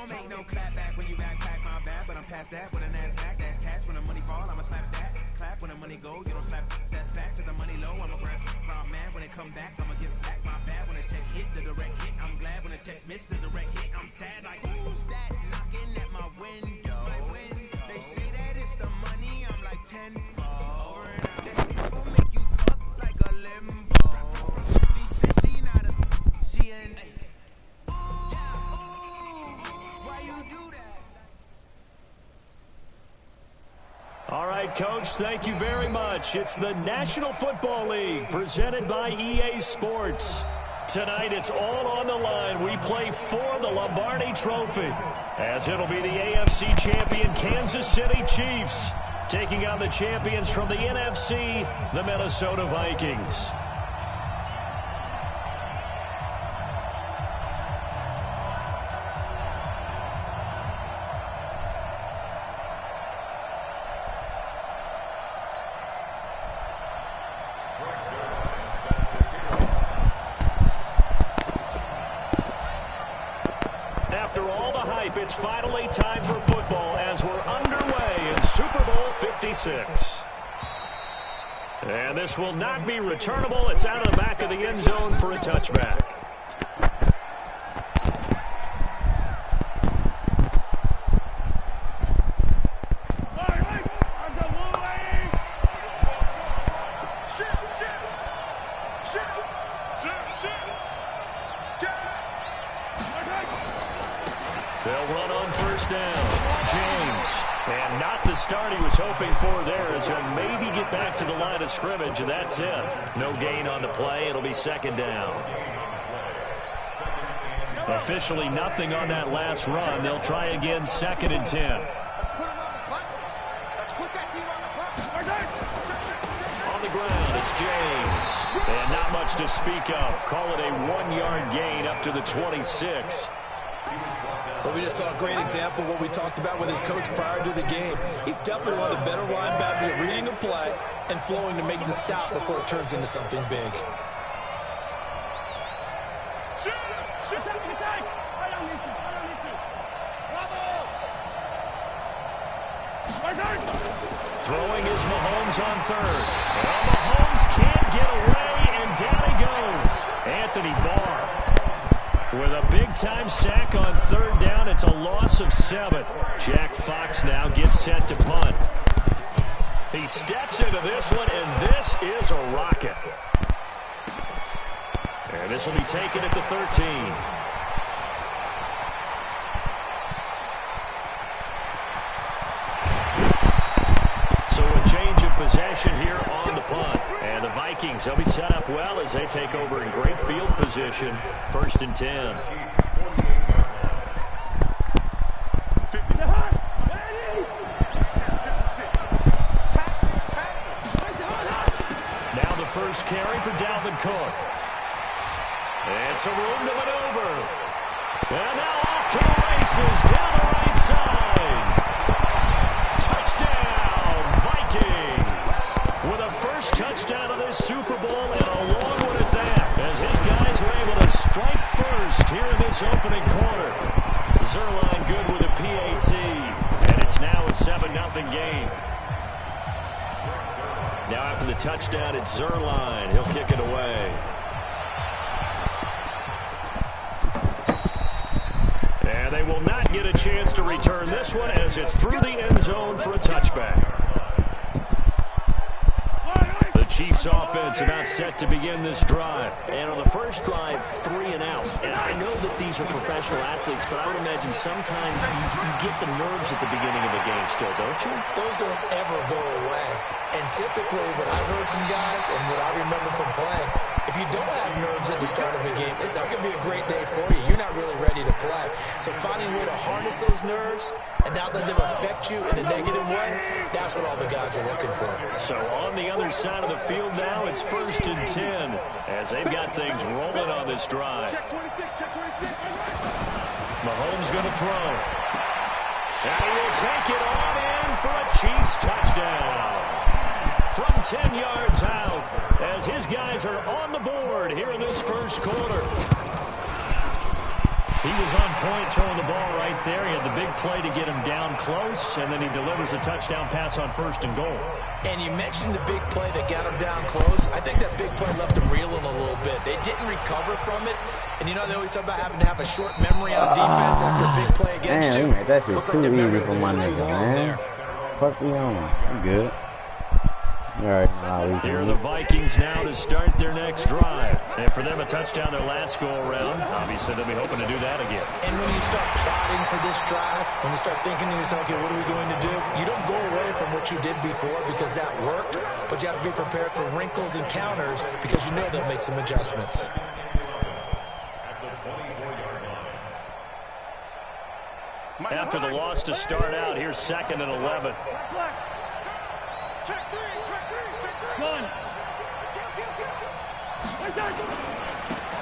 don't make no clap back when you backpack my bad, but I'm past that with a NASDAQ. That's cash when the money fall, I'ma slap that. Clap when the money go, you don't slap. That's facts. If the money low, I'ma grab my man. When it come back, I'ma give back my bad. When the check hit, the direct hit. I'm glad when the check missed the direct hit. I'm sad like who's that knocking at my window? They say that it's the money, I'm like tenfold. That people make you up like a limbo. She said she not a, she an. Why you do that? All right, Coach, thank you very much. It's the National Football League presented by EA Sports. Tonight, it's all on the line. We play for the Lombardi Trophy, as it'll be the AFC champion Kansas City Chiefs taking on the champions from the NFC, the Minnesota Vikings. It's finally time for football as we're underway in Super Bowl 56. And this will not be returnable. It's out of the back of the end zone for a touchback. They'll run on first down. James. And not the start he was hoping for there, as he'll maybe get back to the line of scrimmage, and that's it. No gain on the play. It'll be second down. Officially nothing on that last run. They'll try again, 2nd and 10. On the ground, it's James. And not much to speak of. Call it a 1-yard gain up to the 26. Well, we just saw a great example of what we talked about with his coach prior to the game. He's definitely one of the better linebackers at reading a play and flowing to make the stop before it turns into something big. Throwing is Mahomes on third. Well, Mahomes can't get away, and down he goes. Anthony Barr with a big-time sack on third down. It's a loss of 7. Jack Fox now gets set to punt. He steps into this one, and this is a rocket. And this will be taken at the 13. So a change of possession here on the punt. And the Vikings, they'll be set up well as they take over in great field position. 1st and 10. Now the first carry for Dalvin Cook. And some room to maneuver. And now off to the races down the right side. Touchdown, Vikings. With a first touchdown of this Super Bowl, and a long one at that, as his guys are able to strike first here in this opening quarter. Zerline good with a PAT, and it's now a 7-0 game. Now after the touchdown, it's Zerline. He'll kick it away. And they will not get a chance to return this one, as it's through the end zone for a touchback. Chiefs offense about set to begin this drive. And on the first drive, 3 and out. And I know that these are professional athletes, but I would imagine sometimes you get the nerves at the beginning of a game still, don't you? Those don't ever go away. And typically what I've heard from guys and what I remember from playing, if you don't have nerves at the start of a game, it's not going to be a great day for you. You're not really ready to play. So finding a way to harness those nerves and not let them affect you in a negative way, that's what all the guys are looking for. So on the other side of the field now, it's 1st and 10 as they've got things rolling on this drive. Mahomes going to throw. And he will take it on in for a Chiefs touchdown. From 10 yards out, as his guys are on the board here in this first quarter. He was on point throwing the ball right there. He had the big play to get him down close, and then he delivers a touchdown pass on 1st and goal. And you mentioned the big play that got him down close. I think that big play left him reeling a little bit. They didn't recover from it. And you know they always talk about having to have a short memory on defense after a big play against you. Man, that shit Looks too like their easy memory's for a my little too nigga, long man. there. Fuck me on. I'm good. All right, Here are the Vikings now to start their next drive. And for them, a touchdown their last go-around. Obviously, they'll be hoping to do that again. And when you start plotting for this drive, when you start thinking to yourself, okay, what are we going to do? You don't go away from what you did before because that worked, but you have to be prepared for wrinkles and counters because you know they'll make some adjustments. After the loss to start out, here's 2nd and 11.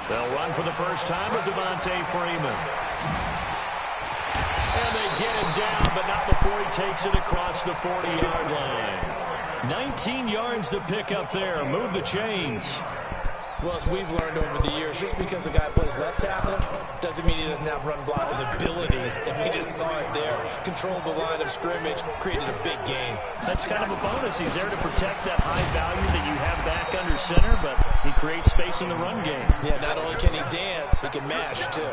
They'll run for the first time with Devontae Freeman. And they get him down, but not before he takes it across the 40-yard line. 19 yards to pick up there. Move the chains. Well, as we've learned over the years, just because a guy plays left tackle doesn't mean he doesn't have run blocking abilities. And we just saw it there. Controlled the line of scrimmage, created a big gain. That's kind of a bonus. He's there to protect that high value that you have back under center, but he creates space in the run game. Yeah, not only can he dance, he can mash, too.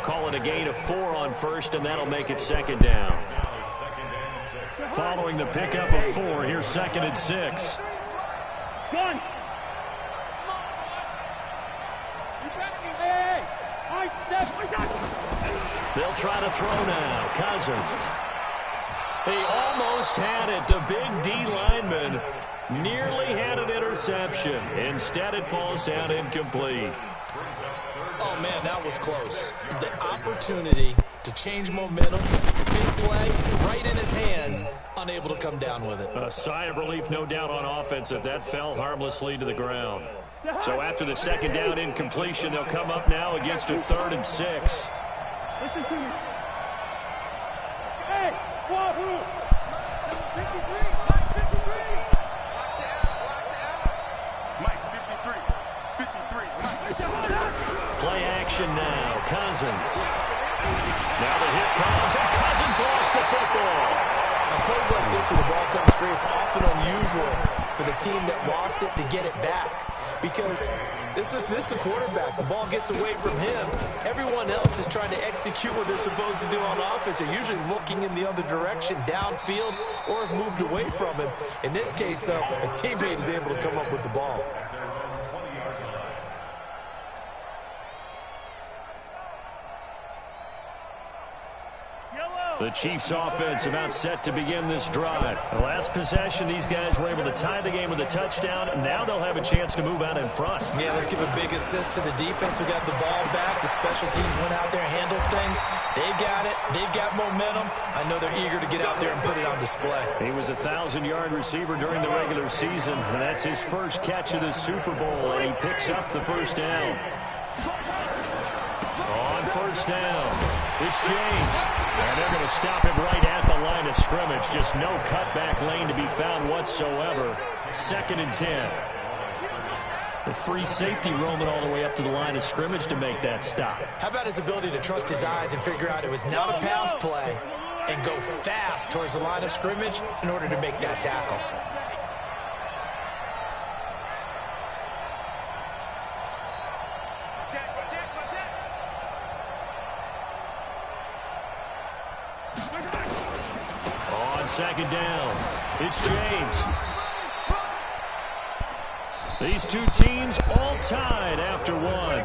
Call it a gain of 4 on 1st, and that'll make it 2nd down. Following the pickup of 4, here's 2nd and 6. Gun. They'll try to throw now. Cousins. He almost had it. The big D lineman nearly had an interception. Instead, it falls down incomplete. Oh, man, that was close. The opportunity to change momentum, big play, right in his hands, unable to come down with it. A sigh of relief, no doubt, on offense that that fell harmlessly to the ground. So after the 2nd down incompletion, they'll come up now against a 3rd and 6. Listen to me. Hey, Wahoo! Number 53, Mike 53. Watch out. Mike 53, Mike. Play action now. Cousins. Now the hit comes, and Cousins lost the football. On plays like this where the ball comes free, it's often unusual for the team that lost it to get it back. Because this is the quarterback. The ball gets away from him. Everyone else is trying to execute what they're supposed to do on offense. They're usually looking in the other direction, downfield, or have moved away from him. In this case, though, a teammate is able to come up with the ball. The Chiefs offense about set to begin this drive. The last possession, these guys were able to tie the game with a touchdown. Now they'll have a chance to move out in front. Yeah, let's give a big assist to the defense who got the ball back. The special teams went out there, handled things. They've got it. They've got momentum. I know they're eager to get out there and put it on display. He was a 1,000-yard receiver during the regular season, and that's his first catch of the Super Bowl, and he picks up the 1st down. On 1st down, it's James. And they're going to stop him right at the line of scrimmage. Just no cutback lane to be found whatsoever. 2nd and 10. The free safety roaming all the way up to the line of scrimmage to make that stop. How about his ability to trust his eyes and figure out it was not a pass play and go fast towards the line of scrimmage in order to make that tackle. On 2nd down, it's James. These two teams all tied after one.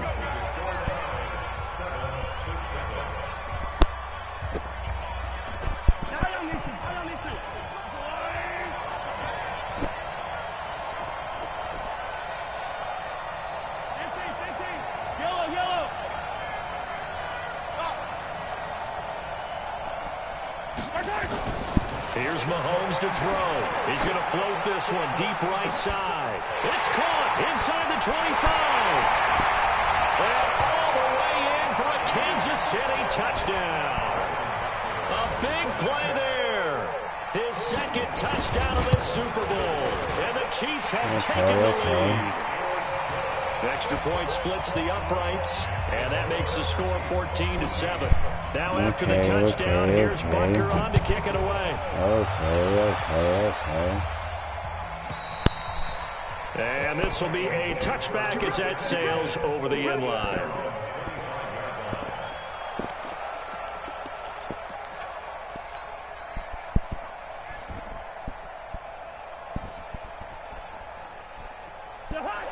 Here's Mahomes to throw. He's going to float this one deep right side. It's caught inside the 25. And all the way in for a Kansas City touchdown. A big play there. His 2nd touchdown of the Super Bowl. And the Chiefs have taken the lead. Extra point splits the uprights, and that makes the score 14-7. Now after the touchdown, here's Bunker on to kick it away. Okay. And this will be a touchback as that sails over the end line.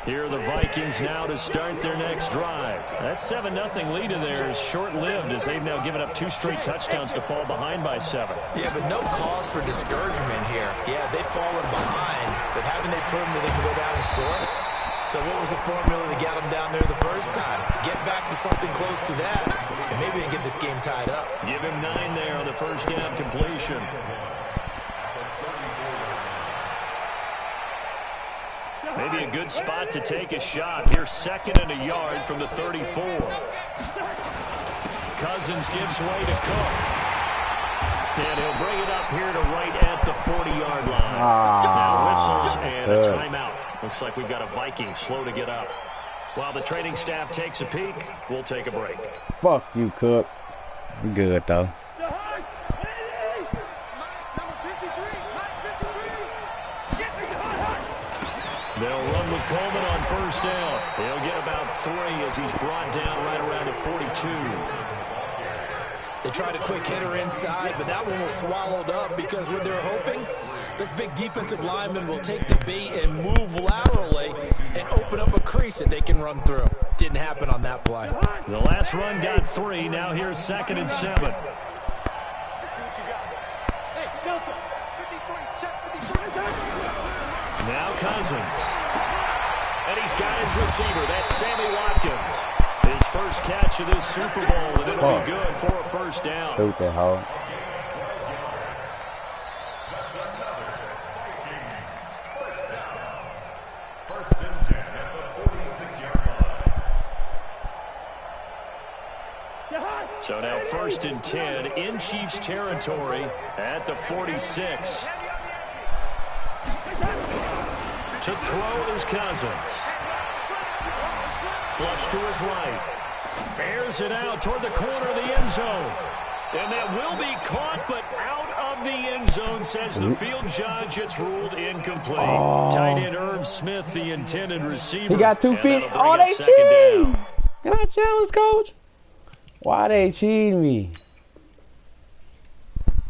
Here are the Vikings now to start their next drive. That 7-0 lead in there is short-lived as they've now given up 2 straight touchdowns to fall behind by 7. Yeah, but no cause for discouragement here. Yeah, they've fallen behind, but haven't they proven that they can go down and score? So what was the formula to get them down there the first time? Get back to something close to that, and maybe they get this game tied up. Give him 9 there on the first down completion. Maybe a good spot to take a shot. Here's 2nd and a yard from the 34. Cousins gives way to Cook. And he'll bring it up here to right at the 40-yard line. Now whistles and a timeout. Looks like we've got a Viking slow to get up. While the training staff takes a peek, we'll take a break. Fuck you, Cook. You good, though. They'll run with Coleman on first down. He'll get about 3 as he's brought down right around the 42. They tried a quick hitter inside, but that one was swallowed up because what they're hoping, this big defensive lineman will take the bait and move laterally and open up a crease that they can run through. Didn't happen on that play. The last run got 3. Now here's 2nd and 7. Let's see what you got. Hey, Delta, 53, check 53. Now Cousins. And he's got his receiver. That's Sammy Watkins. His first catch of this Super Bowl, and it'll be good for a first down. Stupid hoe. First and 10 at the 46-yard line. So now 1st and 10 in Chiefs territory at the 46. To throw is Cousins. Flush to his right. Bears it out toward the corner of the end zone. And that will be caught, but out of the end zone, says the field judge. It's ruled incomplete. Tight end Irv Smith, the intended receiver. He got 2 feet. Oh, they cheating. Can I challenge, Coach? Why they cheating me?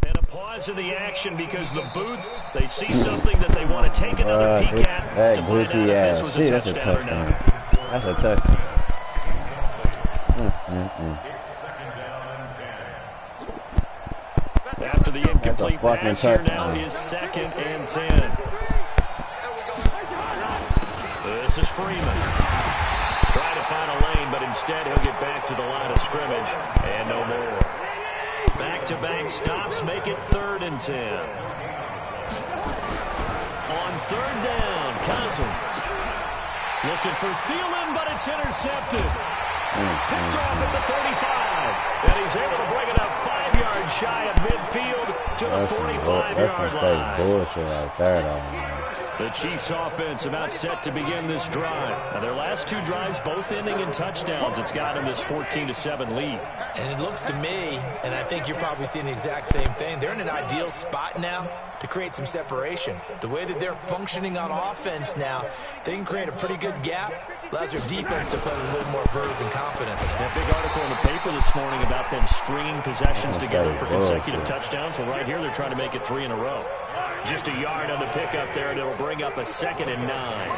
And a pause in the action because the booth, they see something that they want to take another peek at to find out if this was a touchdown or not. That's a touchdown. After the incomplete pass here now is 2nd and 10. This is Freeman. Trying to find a lane, but instead he'll get back to the line of scrimmage and no more. Back-to-back stops make it 3rd and 10. On 3rd down, Cousins. Looking for Thielen, but it's intercepted. Picked off at the 35. And he's able to bring it up 5 yards shy of midfield to the 45-yard line. Bullshit right there, though. The Chiefs offense about set to begin this drive. Now their last 2 drives both ending in touchdowns. It's got them this 14-7 lead. And it looks to me, and I think you're probably seeing the exact same thing, they're in an ideal spot now to create some separation. The way that they're functioning on offense now, they can create a pretty good gap. Allows their defense to play with a little more verve and confidence. That big article in the paper this morning about them stringing possessions together for consecutive touchdowns. Well, right here they're trying to make it 3 in a row. Just a yard on the pickup there, and it'll bring up a 2nd and 9.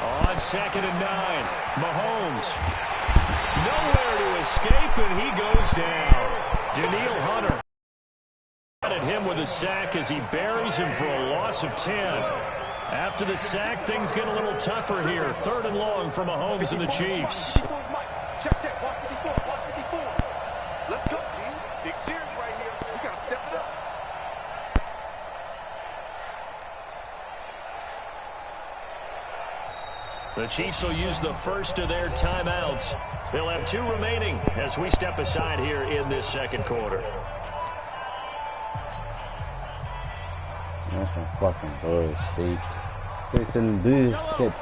On 2nd and 9, Mahomes. Nowhere to escape, and he goes down. Daniil Hunter at him with a sack as he buries him for a loss of 10. After the sack, things get a little tougher here. 3rd and long for Mahomes and the Chiefs. Check, check, watch 54, watch 54. Let's go, G. Big series right here. We got to step it up. The Chiefs will use the first of their timeouts. They'll have 2 remaining as we step aside here in this second quarter. That's some fucking bullshit. Freaking bullshit.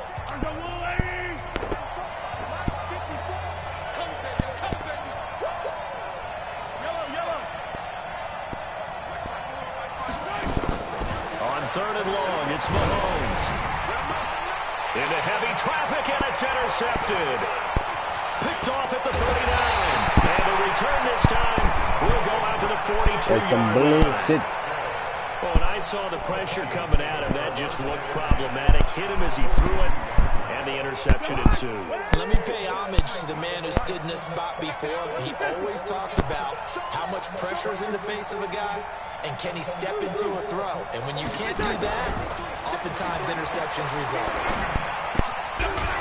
On 3rd and long, it's Mahomes. Into heavy traffic, and it's intercepted. Picked off at the 39. And the return this time will go out to the 42-yard line. When I saw the pressure coming at him, that just looked problematic. Hit him as he threw it, and the interception ensued. Let me pay homage to the man who stood in this spot before. He always talked about how much pressure is in the face of a guy, and can he step into a throw. And when you can't do that, oftentimes interceptions result.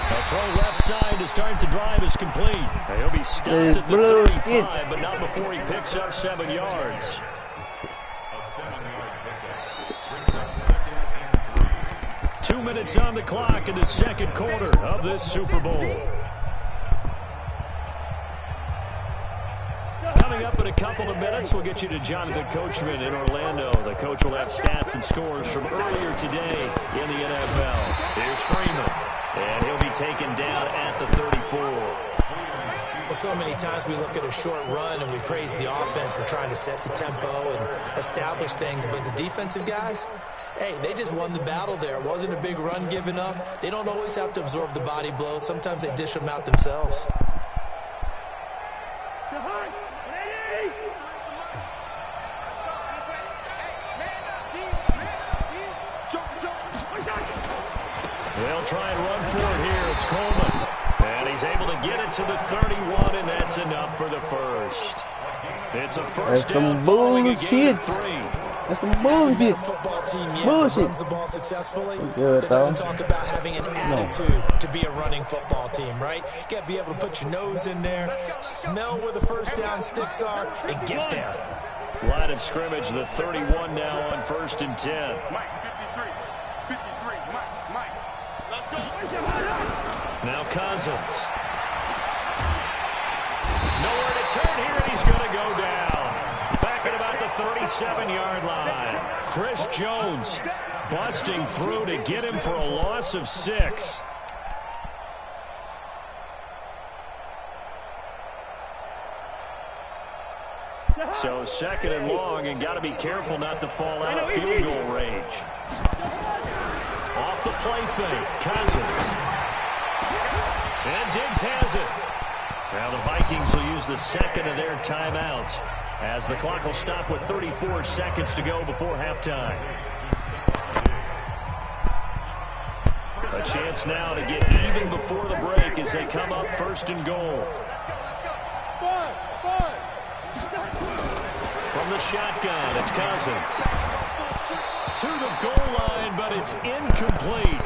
The throw left side to start the drive is complete. He'll be stopped at the 35, but not before he picks up 7 yards. A 7-yard pickup brings up 2nd and 3. 2 minutes on the clock in the second quarter of this Super Bowl. Coming up in a couple of minutes, we'll get you to Jonathan Coachman in Orlando. The coach will have stats and scores from earlier today in the NFL. Here's Freeman, and he'll be taken down at the 34. Well, so many times we look at a short run and we praise the offense for trying to set the tempo and establish things, but the defensive guys, hey, they just won the battle there. It wasn't a big run given up. They don't always have to absorb the body blows. Sometimes they dish them out themselves. They'll try and run for it here. It's Coleman. And he's able to get it to the 31, and that's enough for the first. It's a first down following a gain of 3. That's some bullshit. Football team Bullshit. runs the ball successfully. Good, That doesn't talk about having an attitude to be a running football team, right? You got to be able to put your nose in there, smell where the first down sticks are, and get there. Line of scrimmage, the 31 now on 1st and 10. Mike, 53, Mike. Let's go. Now Cousins. Nowhere to turn here, and he's going to go down. Back at about the 37-yard line. Chris Jones busting through to get him for a loss of 6. So 2nd and long, and got to be careful not to fall out of field goal range. Off the play fake, Cousins. And Diggs has it. Now the Vikings will use the 2nd of their timeouts as the clock will stop with 34 seconds to go before halftime. A chance now to get even before the break as they come up 1st and goal. From the shotgun, it's Cousins. To the goal line, but it's incomplete.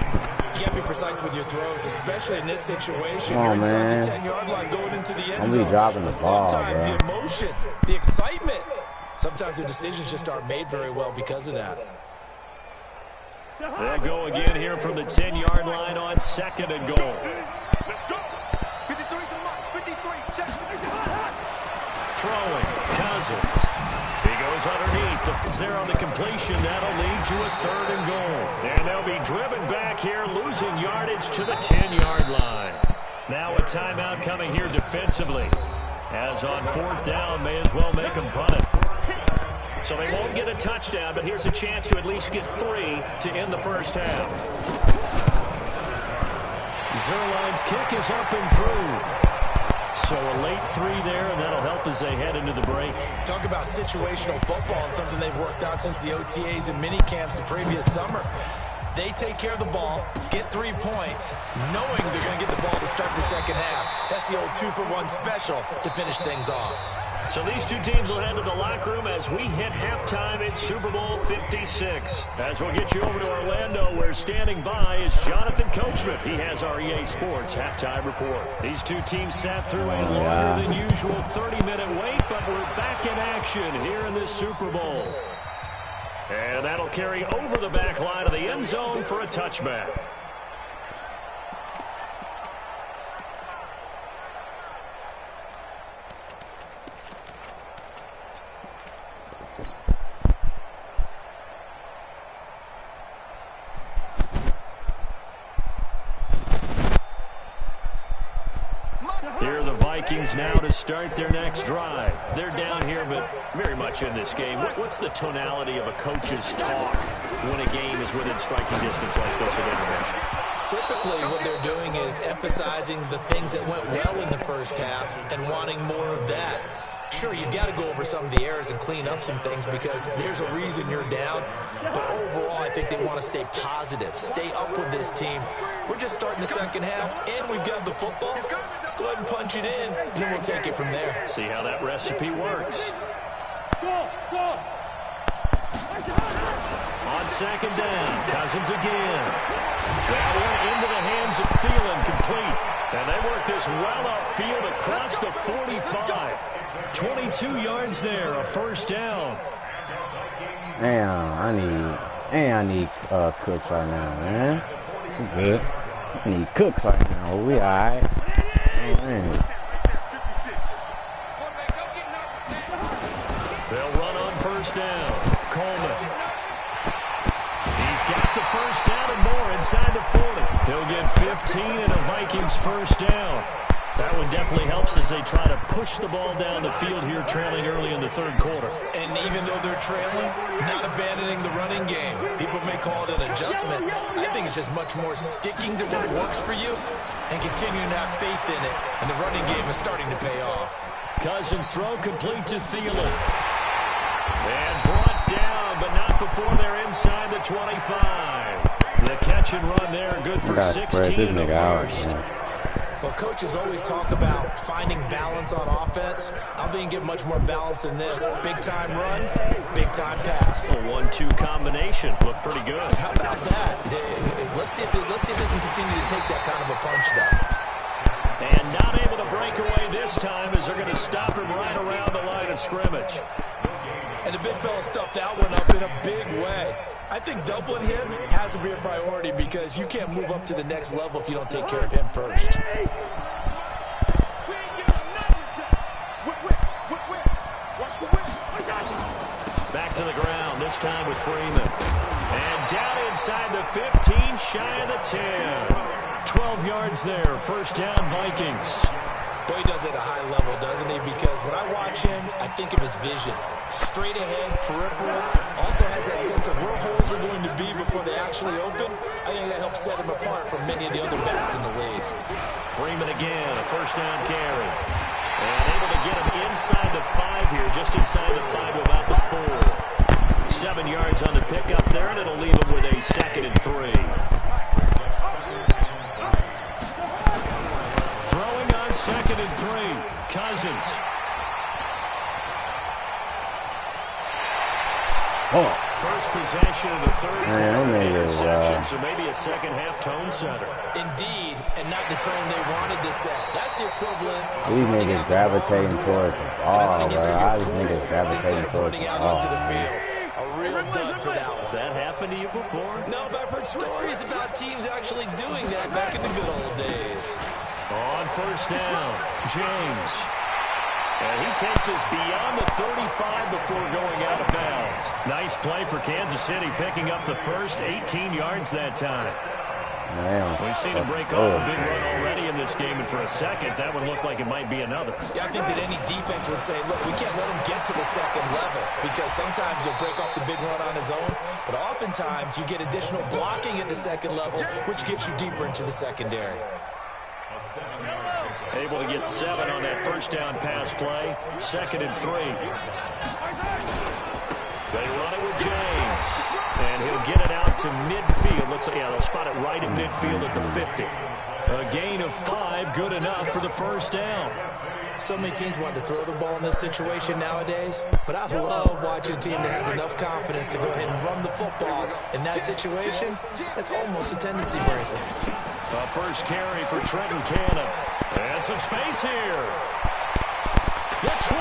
You got to be precise with your throws, especially in this situation. You're inside the 10-yard line going into the end zone. Dropping the ball, sometimes bro. the emotion, the excitement, sometimes the decisions just aren't made very well because of that. They'll go again here from the 10-yard line on 2nd and goal. Let's go. 53 to Mike. 53. Check. Throwing, Cousins. He goes underneath. The there on the completion. That'll lead to a 3rd and goal. And they'll be driven back here, losing yardage to the 10-yard line. Now a timeout coming here defensively. As on 4th down, may as well make them punt it. So they won't get a touchdown, but here's a chance to at least get 3 to end the first half. Zerline's kick is up and through. So a late 3 there, and that'll help as they head into the break. Talk about situational football and something they've worked out since the OTAs and mini camps the previous summer. They take care of the ball, get 3 points, knowing they're going to get the ball to start the second half. That's the old 2-for-1 special to finish things off. So these two teams will head to the locker room as we hit halftime in Super Bowl 56. As we'll get you over to Orlando, where standing by is Jonathan Coachman. He has our EA Sports halftime report. These two teams sat through a longer than usual 30-minute wait, but we're back in action here in this Super Bowl. And that'll carry over the back line of the end zone for a touchback. Vikings now to start their next drive. They're down here, but very much in this game. What's the tonality of a coach's talk when a game is within striking distance like this at intermission? Typically, what they're doing is emphasizing the things that went well in the first half and wanting more of that. Sure, you've got to go over some of the errors and clean up some things because there's a reason you're down. But overall, I think they want to stay positive, stay up with this team. We're just starting the second half, and we've got the football. Let's go ahead and punch it in, and then we'll take it from there. See how that recipe works. On second down, Cousins again. That one into the hands of Thielen, complete. And they work this well upfield across the 45. 22 yards there, a first down. Damn, I need Cooks right now, man. I'm good. I need Cooks right now. We alright. Oh, man. They'll run on first down. Coleman. He's got the first down and more inside the 40. He'll get 15 and a Vikings first down. That one definitely helps as they try to push the ball down the field here, trailing early in the third quarter. And even though they're trailing, not abandoning the running game. People may call it an adjustment. I think it's just much more sticking to what works for you and continuing to have faith in it. And the running game is starting to pay off. Cousins throw complete to Thielen. And brought down, but not before they're inside the 25. The catch and run there, good for 16 in the first. Well, coaches always talk about finding balance on offense. I don't think you get much more balance than this. Big-time run, big-time pass. A 1-2 combination. Looked pretty good. How about that? Let's see if they can continue to take that kind of a punch, though. And not able to break away this time as they're going to stop him right around the line of scrimmage. And the big fella stuffed that one up in a big way. I think doubling him has to be a priority because you can't move up to the next level if you don't take care of him first. Back to the ground, this time with Freeman. And down inside the 15, shy of the 10. 12 yards there, first down Vikings. Boy, he does it at a high level, doesn't he? Because when I watch him, I think of his vision. Straight ahead, peripheral. Also has that sense of where holes are going to be before they actually open. I think that helps set him apart from many of the other backs in the league. Freeman again, a first down carry. And able to get him inside the 5 here, just inside the 5 to about the 4. 7 yards on the pickup there, and it'll leave him with a 2nd and 3. Throwing on 2nd and 3. Cousins. Oh. First possession of the third quarter, interception, so maybe a second-half tone setter. Indeed, and not the tone they wanted to set. That's the equivalent of These niggas gravitating towards the ball, bro. All these niggas gravitating towards the ball. A real dud for that one. Has that happened to you before? No, but I've heard stories about teams actually doing that back in the good old days. On first down, James. And he takes us beyond the 35 before going out of bounds. Nice play for Kansas City, picking up the first 18 yards that time. Damn. We've seen him break off a big run already in this game, and for a second, that one looked like it might be another. Yeah, I think that any defense would say, look, we can't let him get to the second level because sometimes he'll break off the big run on his own, but oftentimes you get additional blocking at the second level, which gets you deeper into the secondary. Able to get 7 on that first down pass play. 2nd and 3. They run it with James. And he'll get it out to midfield. Let's say, they'll spot it right at midfield at the 50. A gain of 5, good enough for the first down. So many teams want to throw the ball in this situation nowadays, but I love watching a team that has enough confidence to go ahead and run the football. In that situation, that's almost a tendency breaker. A first carry for Trenton Cannon. And some space here. The 20.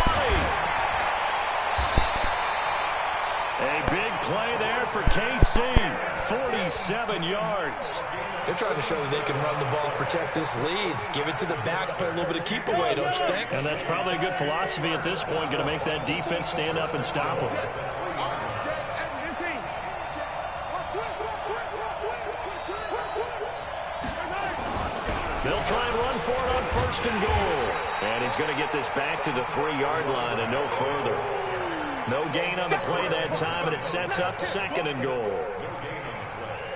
A big play there for KC. 47 yards. They're trying to show that they can run the ball, protect this lead. Give it to the backs, play a little bit of keep away, don't you think? And that's probably a good philosophy at this point. Going to make that defense stand up and stop them. They'll try and run for it on 1st and goal. And he's going to get this back to the 3-yard line and no further. No gain on the play that time, and it sets up 2nd and goal.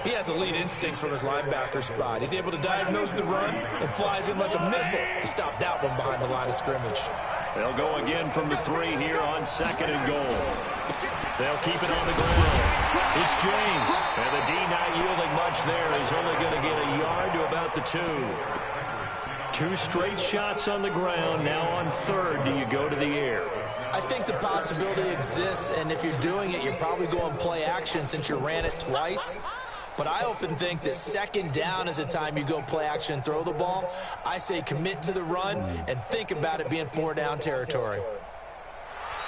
He has elite instincts from his linebacker spot. He's able to diagnose the run and flies in like a missile to stop that one behind the line of scrimmage. They'll go again from the 3 here on 2nd and goal. They'll keep it on the ground. It's James. And the D not yielding much there. He's only going to get a yard to about the 2. 2 straight shots on the ground. Now on 3rd, do you go to the air? I think the possibility exists, and if you're doing it, you're probably going play action since you ran it twice. But I often think that 2nd down is a time you go play action and throw the ball. I say commit to the run and think about it being 4-down territory.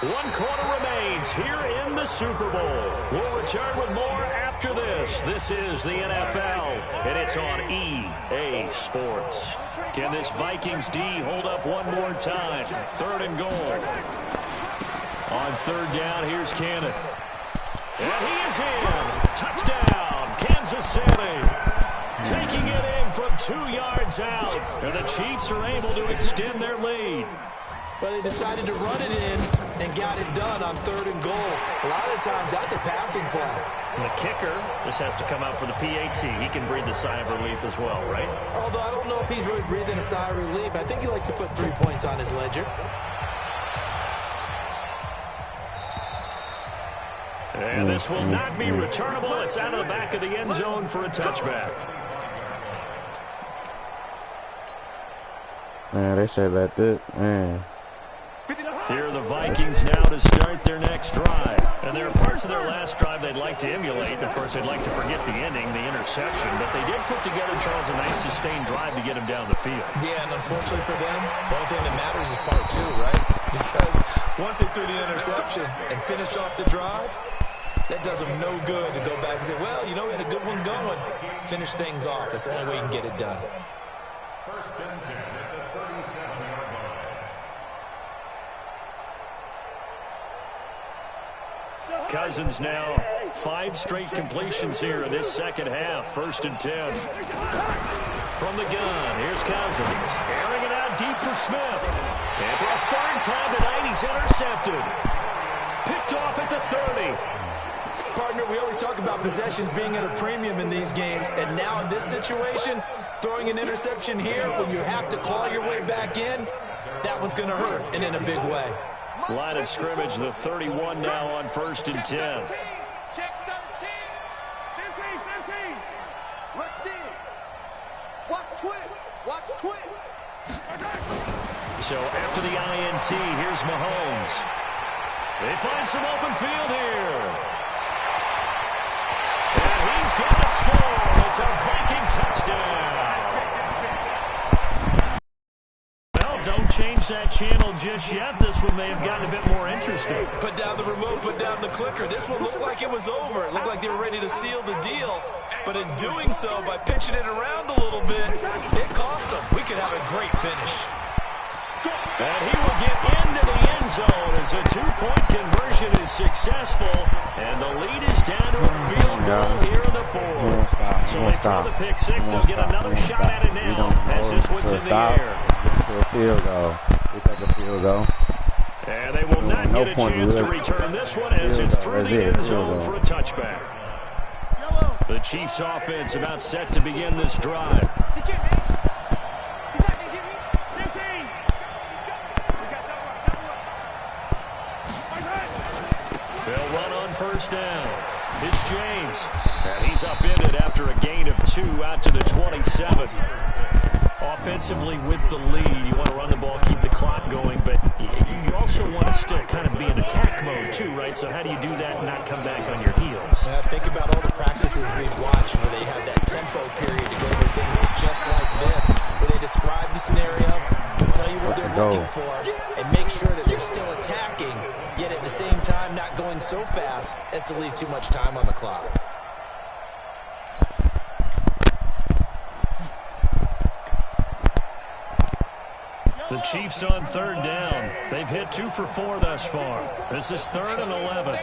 1 quarter remains here in the Super Bowl. We'll return with more after this. This is the NFL, and it's on EA Sports. Can this Vikings D hold up one more time? 3rd and goal. On 3rd down, here's Cannon. And he is in. Touchdown, Kansas City. Taking it in from 2 yards out. And the Chiefs are able to extend their lead. But they decided to run it in and got it done on 3rd and goal. A lot of times, that's a passing play. And the kicker, this has to come out for the PAT. He can breathe a sigh of relief as well, right? Although I don't know if he's really breathing a sigh of relief. I think he likes to put 3 points on his ledger. And this will not be returnable. It's out of the back of the end zone for a touchback. Man, they said let this, man. Here are the Vikings now to start their next drive. And there are parts of their last drive they'd like to emulate. Of course, they'd like to forget the ending, the interception. But they did put together, Charles, a nice sustained drive to get him down the field. Yeah, and unfortunately for them, the only thing that matters is part 2, right? Because once they threw the interception and finished off the drive, that does them no good to go back and say, well, you know, we had a good one going. Finish things off. That's the only way you can get it done. 1st and 10 at the 37-yard line. Cousins now 5 straight completions here in this 2nd half. 1st and 10. From the gun, here's Cousins. Airing it out deep for Smith. And for a 3rd time tonight, he's intercepted. Picked off at the 30. Partner, we always talk about possessions being at a premium in these games, and now in this situation, throwing an interception here when you have to claw your way back in, that one's going to hurt, and in a big way. Line of scrimmage, the 31 now on 1st and 10. Check 13. 15. Let's see. Watch twins. Watch twins. So after the INT, here's Mahomes. They find some open field here. And he's going to score. It's a Viking touchdown. Well, don't change that channel just yet. This one may have gotten a bit more interesting. Put down the remote, put down the clicker. This one looked like it was over. It looked like they were ready to seal the deal. But in doing so, by pitching it around a little bit, it cost them. We could have a great finish. And he will get into the end zone as a 2-point conversion is successful. And the lead is down to a field goal here in the 4th. So they throw the pick 6. They'll get another shot at it now as this one's in the air. To a field goal. We take a field goal. And they will not get a chance to return this one as it's through the end zone for a touchback. The Chiefs offense about set to begin this drive. They'll run on 1st down. It's James. And he's upended after a gain of 2 out to the 27. Offensively with the lead, you want to run the ball, keep the clock going, but you also want to still kind of be in attack mode too, right? So how do you do that and not come back on your heels? Think about all the practices we've watched where they have that tempo period to go over things just like this, where they describe the scenario, tell you what they're looking for, and make sure that they're still attacking, yet at the same time not going so fast as to leave too much time on the clock. The Chiefs on 3rd down. They've hit 2 for 4 thus far. This is 3rd and 11.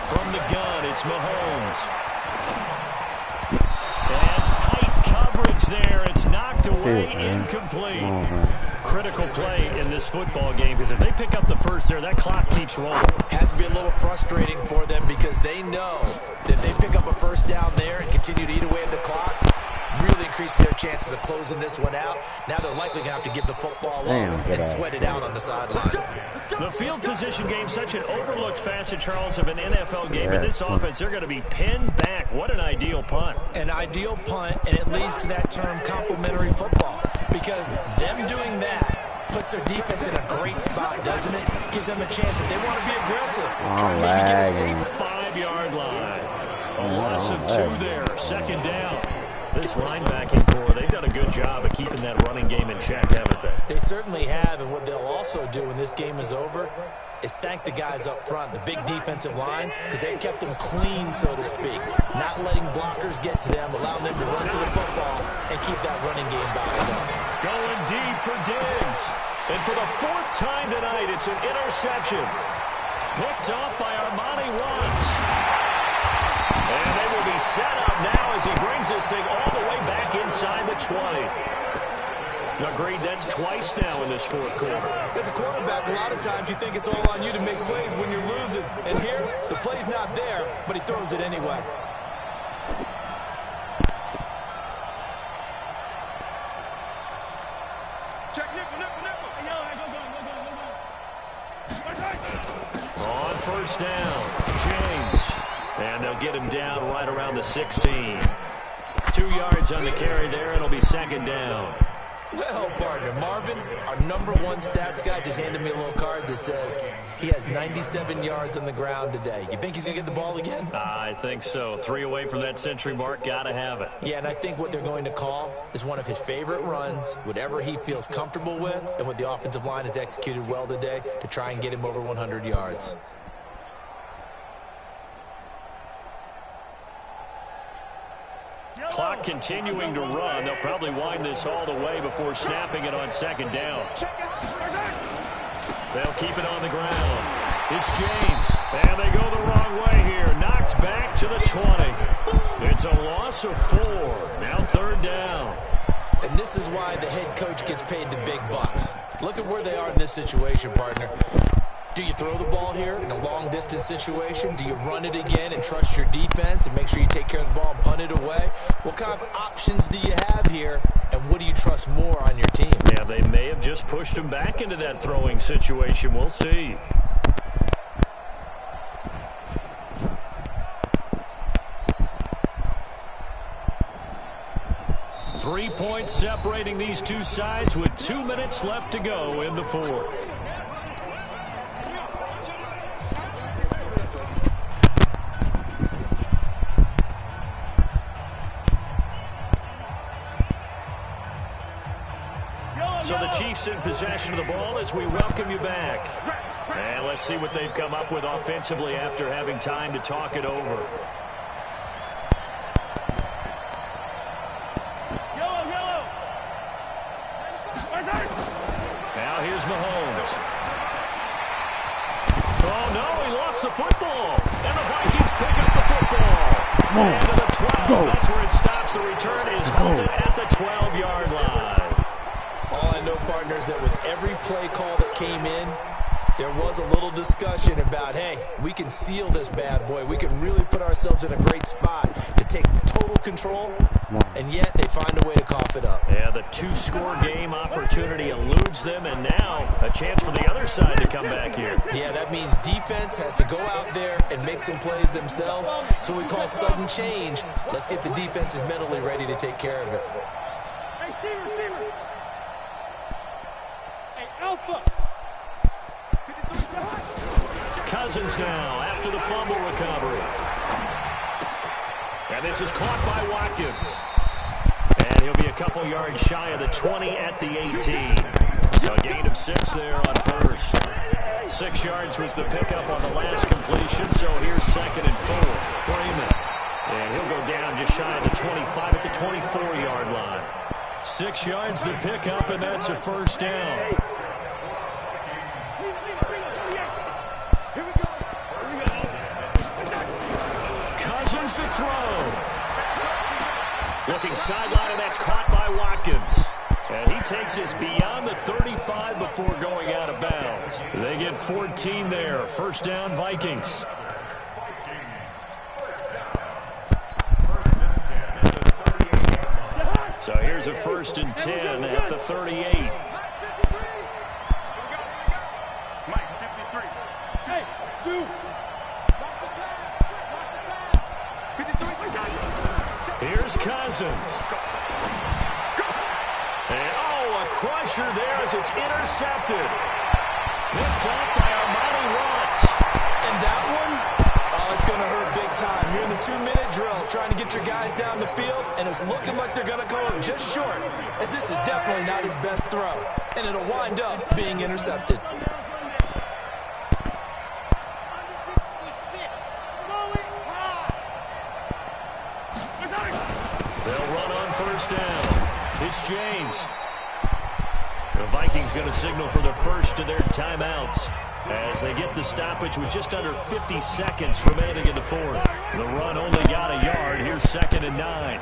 From the gun, it's Mahomes. And tight there. It's knocked away, incomplete. Critical play in this football game, because if they pick up the first there, that clock keeps rolling. Has to be a little frustrating for them because they know that if they pick up a first down there and continue to eat away at the clock, really increases their chances of closing this one out. Now they're likely going to have to give the football up and sweat it out on the sideline. The field position game, such an overlooked facet, Charles, of an NFL game. But this offense, they're going to be pinned back. What an ideal punt. An ideal punt, and it leads to that term complementary football, because them doing that puts their defense in a great spot, doesn't it? Gives them a chance if they want to be aggressive. Try to maybe get a safe 5-yard line. A loss of 2 there. Second down. This linebacking core, they've done a good job of keeping that running game in check, haven't they? They certainly have, and what they'll also do when this game is over is thank the guys up front, the big defensive line, because they've kept them clean, so to speak. Not letting blockers get to them, allowing them to run to the football and keep that running game bound up. Going deep for Diggs. And for the 4th time tonight, it's an interception. Picked off by Armani Watts. And they will be set up now as he brings this thing all the way back inside the 20. Agreed, that's twice now in this 4th quarter. As a quarterback, a lot of times you think it's all on you to make plays when you're losing. And here, the play's not there, but he throws it anyway. Check nickel, nickel, nickel. On first down, James. And they'll get him down right around the 16. 2 yards on the carry there, and it'll be second down. Well, partner, Marvin, our #1 stats guy, just handed me a little card that says he has 97 yards on the ground today. You think he's going to get the ball again? I think so. 3 away from that century mark. Got to have it. Yeah, and I think what they're going to call is one of his favorite runs, whatever he feels comfortable with, and what the offensive line has executed well today to try and get him over 100 yards. Clock continuing to run. They'll probably wind this all the way before snapping it on second down. They'll keep it on the ground. It's James. And they go the wrong way here. Knocked back to the 20. It's a loss of 4. Now 3rd down. And this is why the head coach gets paid the big bucks. Look at where they are in this situation, partner. Do you throw the ball here in a long-distance situation? Do you run it again and trust your defense and make sure you take care of the ball and punt it away? What kind of options do you have here, and what do you trust more on your team? Yeah, they may have just pushed him back into that throwing situation. We'll see. Three points separating these two sides with 2 minutes left to go in the 4th. So the Chiefs in possession of the ball as we welcome you back. And let's see what they've come up with offensively after having time to talk it over. Now here's Mahomes. Oh no, he lost the football. And the Vikings pick up the football. And to the 12. That's where it stops. The return is halted at the 12-yard line. All I know, partner, is that with every play call that came in, there was a little discussion about, hey, we can seal this bad boy. We can really put ourselves in a great spot to take total control, and yet they find a way to cough it up. Yeah, the 2-score game opportunity eludes them, and now a chance for the other side to come back here. Yeah, that means defense has to go out there and make some plays themselves. So we call sudden change. Let's see if the defense is mentally ready to take care of it. Cousins now after the fumble recovery. And this is caught by Watkins. And he'll be a couple yards shy of the 20 at the 18. A gain of 6 there on first. 6 yards was the pickup on the last completion, so here's 2nd and 4. Freeman. And he'll go down just shy of the 25 at the 24-yard line. 6 yards the pickup, and that's a first down. Cousins to throw. Looking sideline, and that's caught by Watkins. And he takes us beyond the 35 before going out of bounds. They get 14 there. First down, Vikings. So here's a 1st and 10 at the 38. Here's Cousins. And, a crusher there as it's intercepted. Picked up by Armani Watts. And that one, it's going to hurt big time. You're in the 2-minute drill trying to get your guys down the field, and it's looking like they're going to come up just short, as this is definitely not his best throw. And it'll wind up being intercepted. They'll run on 1st down. It's James. The Vikings going to signal for the first of their timeouts as they get the stoppage with just under 50 seconds remaining in the 4th. The run only got a yard. Here's 2nd and 9.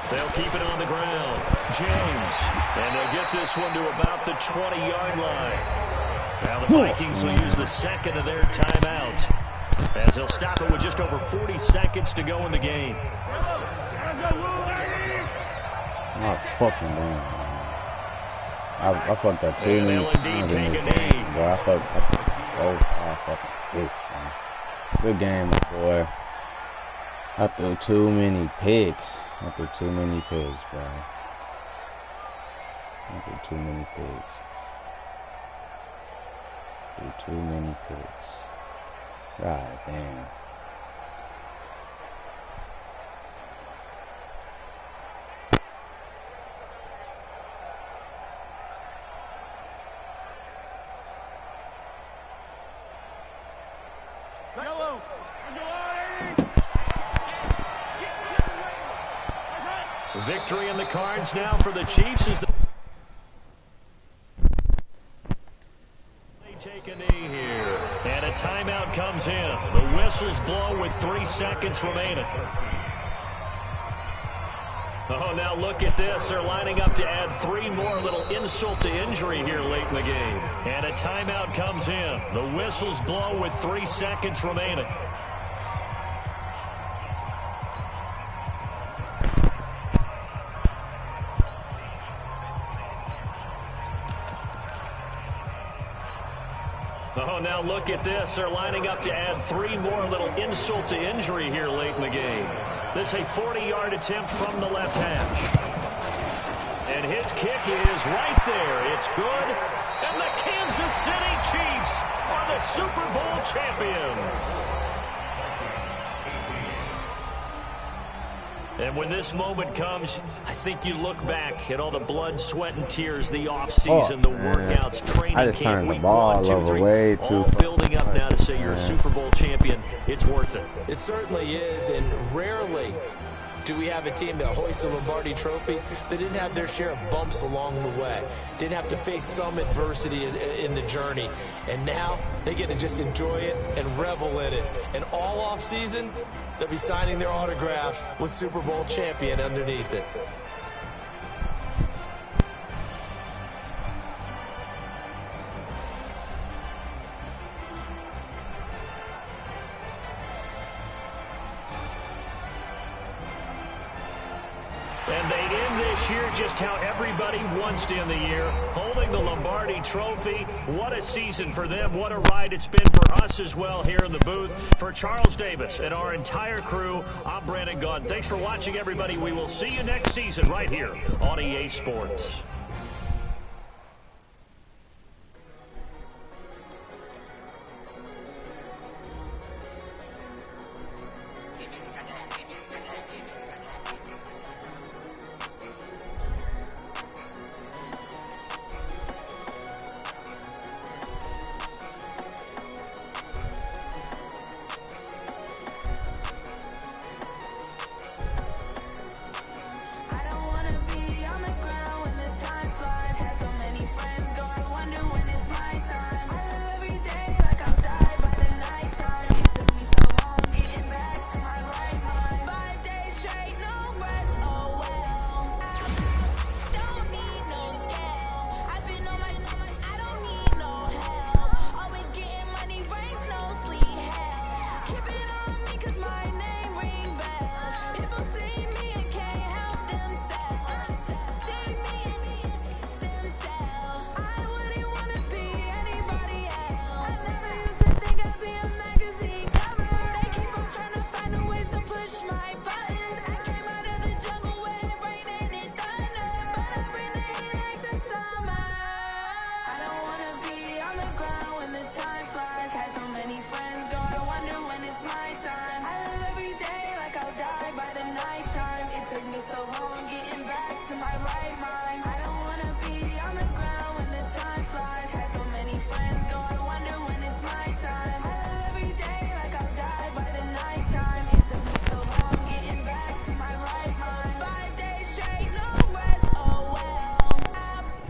They'll keep it on the ground. James. And they'll get this one to about the 20-yard line. Now the Vikings will use the 2nd of their timeouts as they'll stop it with just over 40 seconds to go in the game. Oh, fucking damn. I fucked that too. They'll indeed take a knee. Boy, I fucked this, man. Good game, boy. I threw too many picks. I threw too many picks, bro. I threw too many picks. Too many picks. God damn. Victory in the cards now for the Chiefs as they take a knee here. And a timeout comes in. The whistles blow with 3 seconds remaining. Oh, now look at this. They're lining up to add 3 more. Little insult to injury here late in the game. And a timeout comes in. The whistles blow with 3 seconds remaining. Oh, now look at this. They're lining up to add 3 more. Little insult to injury here late in the game. This is a 40-yard attempt from the left hash. And his kick is right there. It's good. And the Kansas City Chiefs are the Super Bowl champions. And when this moment comes, I think you look back at all the blood, sweat, and tears, the offseason, the workouts, training camp, week 1, 2, 3, all building up now to say you're a Super Bowl champion. It's worth it. It certainly is, and rarely do we have a team that hoists a Lombardi trophy that didn't have their share of bumps along the way, didn't have to face some adversity in the journey, and now they get to just enjoy it and revel in it. And all off-season, they'll be signing their autographs with Super Bowl champion underneath it. And they end this year just how everybody wants to end the year, holding the Lombardi Trophy. What a season for them. What a ride it's been for us as well here in the booth. For Charles Davis and our entire crew, I'm Brandon Gaudin. Thanks for watching, everybody. We will see you next season right here on EA Sports. I don't wanna be on the ground when the time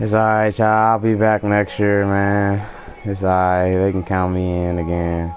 It's alright, y'all. I'll be back next year, man. It's alright. They can count me in again.